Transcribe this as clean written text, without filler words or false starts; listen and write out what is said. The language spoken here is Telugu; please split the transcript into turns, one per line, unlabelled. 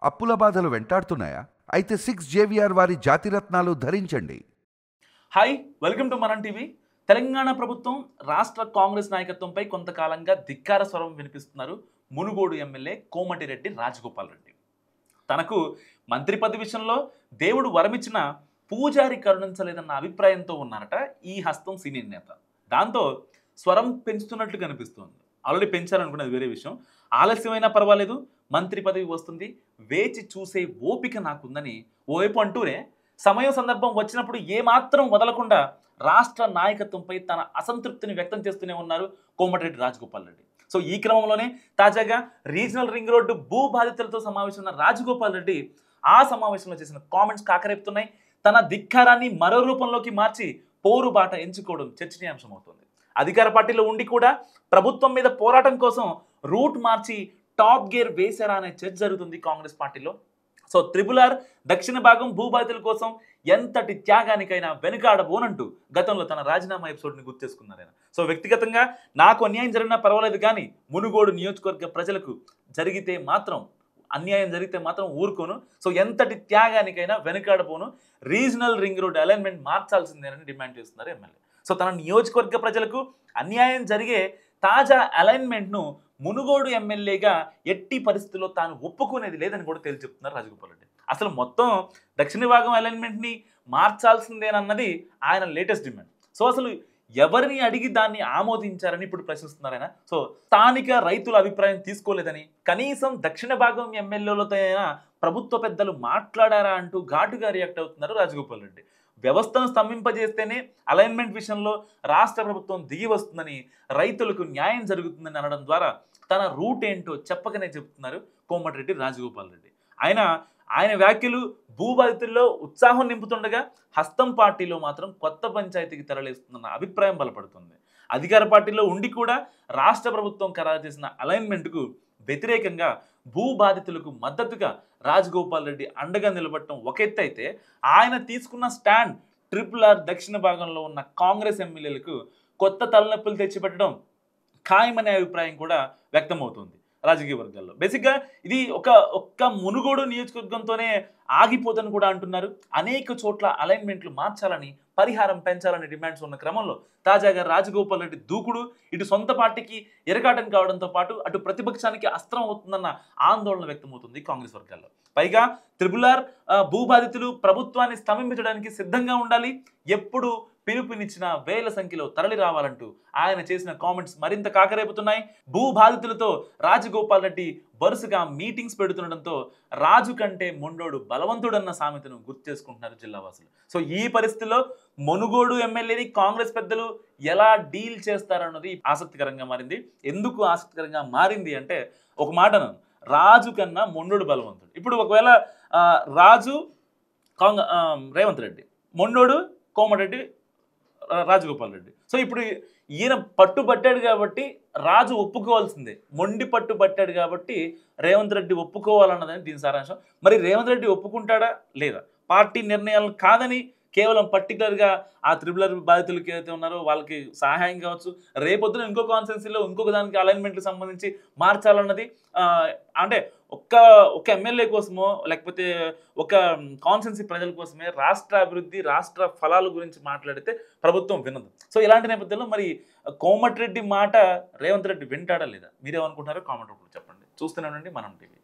అప్పుల బాధలు వెంటాడుతున్నాయా? అయితే 6 జేవిఆర్ వారి జాతిరత్నాలు ధరించండి.
హాయ్, వెల్కమ్ టు మనం టీవీ. తెలంగాణ ప్రభుత్వం రాష్ట్ర కాంగ్రెస్ నాయకత్వంపై కొంతకాలంగా ధిక్కార స్వరం వినిపిస్తున్నారు మునుగోడు ఎమ్మెల్యే కోమటిరెడ్డి రాజగోపాల్ రెడ్డి. తనకు మంత్రి పదవి విషయంలో దేవుడు వరమిచ్చిన పూజారి కరుణించలేదన్న అభిప్రాయంతో ఉన్నారట ఈ హస్తం సీనియర్ నేత. దాంతో స్వరం పెంచుతున్నట్లు కనిపిస్తోంది. ఆల్రెడీ పెంచాలనుకున్నది వేరే విషయం. ఆలస్యమైనా పర్వాలేదు, మంత్రి పదవి వస్తుంది, వేచి చూసే ఓపిక నాకుందని ఓవైపు అంటూనే సమయం సందర్భం వచ్చినప్పుడు ఏమాత్రం వదలకుండా రాష్ట్ర నాయకత్వంపై తన అసంతృప్తిని వ్యక్తం చేస్తూనే ఉన్నారు కోమటిరెడ్డి రాజగోపాల్ రెడ్డి. సో ఈ క్రమంలోనే తాజాగా రీజనల్ రింగ్ రోడ్డు భూ బాధితులతో సమావేశమైన రాజగోపాల్ రెడ్డి ఆ సమావేశంలో చేసిన కామెంట్స్ కాకరేపుతున్నాయి. తన ధిక్కారాన్ని మరో రూపంలోకి మార్చి పోరుబాట ఎంచుకోవడం చర్చనీయాంశం అవుతుంది. అధికార పార్టీలో ఉండి కూడా ప్రభుత్వం మీద పోరాటం కోసం రూట్ మార్చి టాప్ గేర్ వేశారా అనే చర్చ జరుగుతుంది కాంగ్రెస్ పార్టీలో. సో త్రిపుల్ దక్షిణ భాగం భూబాధితుల కోసం ఎంతటి త్యాగానికైనా వెనుకాడబోనంటూ గతంలో తన రాజీనామా ఎపిసోడ్ని గుర్తు చేసుకున్నారు ఆయన. సో వ్యక్తిగతంగా నాకు అన్యాయం జరిగినా పర్వాలేదు, కానీ మునుగోడు నియోజకవర్గ ప్రజలకు అన్యాయం జరిగితే మాత్రం ఊరుకోను. సో ఎంతటి త్యాగానికైనా వెనుకాడబోను, రీజనల్ రింగ్ రోడ్ అలైన్మెంట్ మార్చాల్సిందేనని డిమాండ్ చేస్తున్నారు ఎమ్మెల్యే. సో తన నియోజకవర్గ ప్రజలకు అన్యాయం జరిగే తాజా అలైన్మెంట్ను మునుగోడు ఎమ్మెల్యేగా ఎట్టి పరిస్థితుల్లో తాను ఒప్పుకునేది లేదని కూడా తేల్చి చెప్తున్నారు రాజగోపాల్ రెడ్డి. అసలు మొత్తం దక్షిణ భాగం అలైన్మెంట్ని మార్చాల్సిందేనన్నది ఆయన లేటెస్ట్ డిమాండ్. సో అసలు ఎవరిని అడిగి దాన్ని ఆమోదించారని ఇప్పుడు ప్రశ్నిస్తున్నారు ఆయన. సో స్థానిక రైతుల అభిప్రాయం తీసుకోలేదని, కనీసం దక్షిణ భాగం ఎమ్మెల్యేలతో అయినా ప్రభుత్వ పెద్దలు మాట్లాడారా అంటూ ఘాటుగా రియాక్ట్ అవుతున్నారు రాజగోపాల్ రెడ్డి. వ్యవస్థను స్తంభింపజేస్తేనే అలైన్మెంట్ విషయంలో రాష్ట్ర ప్రభుత్వం దిగి వస్తుందని, రైతులకు న్యాయం జరుగుతుందని అనడం ద్వారా తన రూట్ ఏంటో చెప్పకనే చెబుతున్నారు కోమటిరెడ్డి రాజగోపాల్ రెడ్డి. ఆయన వ్యాఖ్యలు భూబాధితుల్లో ఉత్సాహం నింపుతుండగా హస్తం పార్టీలో మాత్రం కొత్త పంచాయతీకి తరలిస్తుందన్న అభిప్రాయం బలపడుతుంది. అధికార పార్టీలో ఉండి కూడా రాష్ట్ర ప్రభుత్వం ఖరారు చేసిన అలైన్మెంట్కు వ్యతిరేకంగా భూబాధితులకు మద్దతుగా రాజగోపాల్ రెడ్డి అండగా నిలబడటం ఒక ఎత్తు అయితే, ఆయన తీసుకున్న స్టాండ్ RRR దక్షిణ భాగంలో ఉన్న కాంగ్రెస్ ఎమ్మెల్యేలకు కొత్త తలనొప్పులు తెచ్చిపెట్టడం ఖాయమనే అభిప్రాయం కూడా వ్యక్తమవుతుంది రాజకీయ వర్గాల్లో. బేసిక్గా ఇది ఒక్క మునుగోడు నియోజకవర్గంతోనే ఆగిపోదని కూడా అంటున్నారు. అనేక చోట్ల అలైన్మెంట్లు మార్చాలని, పరిహారం పెంచాలని డిమాండ్స్ ఉన్న క్రమంలో తాజాగా రాజగోపాల్ రెడ్డి దూకుడు ఇటు సొంత పార్టీకి ఎరకాటం కావడంతో పాటు అటు ప్రతిపక్షానికి అస్త్రం అవుతుందన్న ఆందోళన వ్యక్తమవుతుంది కాంగ్రెస్ వర్గాల్లో. పైగా RRR భూబాధితులు ప్రభుత్వాన్ని స్తంభించడానికి సిద్ధంగా ఉండాలి, ఎప్పుడు పిలుపునిచ్చిన వేల సంఖ్యలో తరలి రావాలంటూ ఆయన చేసిన కామెంట్స్ మరింత కాకరేపుతున్నాయి. భూబాధితులతో రాజగోపాల్ రెడ్డి వరుసగా మీటింగ్స్ పెడుతుండడంతో రాజు కంటే మొండోడు బలవంతుడన్న సామెతను గుర్తు చేసుకుంటున్నారు జిల్లావాసులు. సో ఈ పరిస్థితిలో మునుగోడు ఎమ్మెల్యేని కాంగ్రెస్ పెద్దలు ఎలా డీల్ చేస్తారన్నది ఆసక్తికరంగా మారింది. ఎందుకు ఆసక్తికరంగా మారింది అంటే, ఒక మాటను రాజు కన్నా మొండోడు బలవంతుడు. ఇప్పుడు ఒకవేళ రాజు రేవంత్ రెడ్డి, మొండోడు కోమటిరెడ్డి రాజగోపాల్ రెడ్డి. సో ఇప్పుడు ఈయన పట్టుబట్టాడు కాబట్టి రాజు ఒప్పుకోవాల్సిందే, మొండి పట్టుబట్టాడు కాబట్టి రేవంత్ రెడ్డి ఒప్పుకోవాలన్నదని దీని సారాంశం. మరి రేవంత్ రెడ్డి ఒప్పుకుంటాడా లేదా? పార్టీ నిర్ణయాలను కాదని కేవలం పర్టికులర్గా ఆ RRR బాధితులకి ఏదైతే ఉన్నారో వాళ్ళకి సహాయం కావచ్చు, రేపొద్దున ఇంకో కాన్స్టిట్యున్సీలో ఇంకొక దానికి అలైన్మెంట్కి సంబంధించి మార్చాలన్నది అంటే ఒక ఎమ్మెల్యే కోసమో లేకపోతే ఒక కాన్స్టిట్యున్సీ ప్రజల కోసమే రాష్ట్ర అభివృద్ధి, రాష్ట్ర ఫలాల గురించి మాట్లాడితే ప్రభుత్వం వినదు. సో ఇలాంటి నేపథ్యంలో మరి కోమటిరెడ్డి మాట రేవంత్ రెడ్డి వింటాడా లేదా? మీరేమనుకుంటారో కామెంట్ రూపంలో చెప్పండి. చూస్తూనే ఉండండి మనం టీవీ.